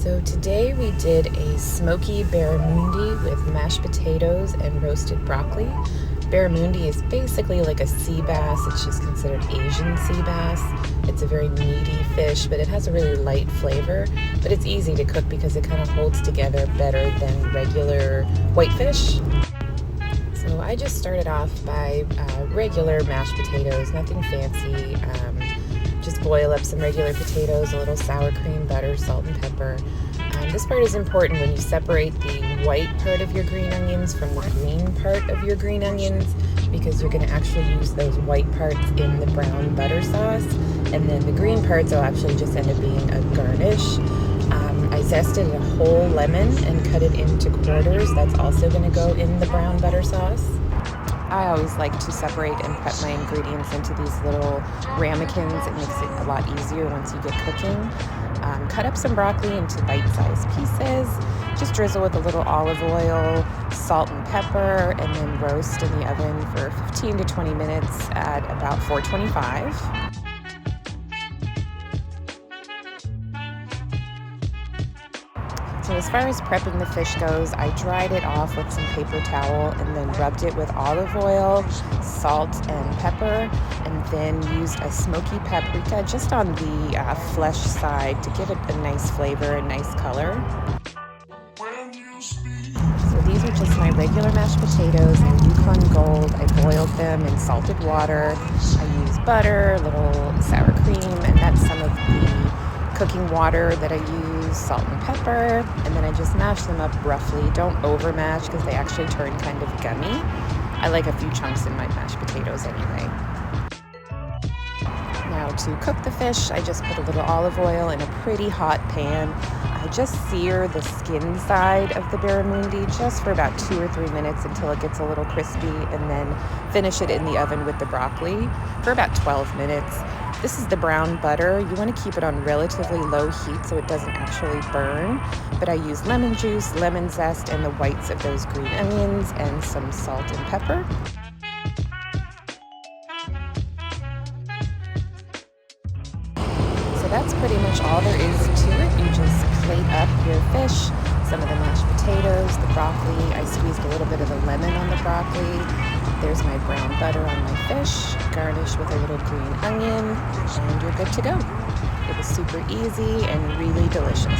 So today we did a smoky barramundi with mashed potatoes and roasted broccoli. Barramundi is basically like a sea bass. It's just considered Asian sea bass. It's a very meaty fish, but it has a really light flavor. But it's easy to cook because it kind of holds together better than regular whitefish. So I just started off by regular mashed potatoes, nothing fancy. Just boil up some regular potatoes, a little sour cream, butter, salt, and pepper. This part is important when you separate the white part of your green onions from the green part of your green onions, because you're going to actually use those white parts in the brown butter sauce, and then the green parts will actually just end up being a garnish. I zested a whole lemon and cut it into quarters. That's also going to go in the brown butter sauce. I always like to separate and prep my ingredients into these little ramekins. It makes it a lot easier once you get cooking. Cut up some broccoli into bite-sized pieces. Just drizzle with a little olive oil, salt and pepper, and then roast in the oven for 15 to 20 minutes at about 425. So as far as prepping the fish goes, I dried it off with some paper towel and then rubbed it with olive oil, salt, and pepper, and then used a smoky paprika just on the flesh side to give it a nice flavor and nice color. So these are just my regular mashed potatoes. They're Yukon Gold. I boiled them in salted water. I used butter, a little sour cream, and that's some of the cooking water that I use, salt and pepper, and then I just mash them up roughly. Don't over mash because they actually turn kind of gummy. I like a few chunks in my mashed potatoes anyway. Now to cook the fish, I just put a little olive oil in a pretty hot pan. I just sear the skin side of the barramundi just for about 2 or 3 minutes until it gets a little crispy, and then finish it in the oven with the broccoli for about 12 minutes. This is the brown butter. You want to keep it on relatively low heat so it doesn't actually burn. But I use lemon juice, lemon zest, and the whites of those green onions, and some salt and pepper. So that's pretty much all there is to it. You just plate up your fish, some of the mashed potatoes, the broccoli. I squeezed a little bit of the lemon on the broccoli. There's my brown butter on my fish, garnish with a little green onion, and you're good to go. It was super easy and really delicious.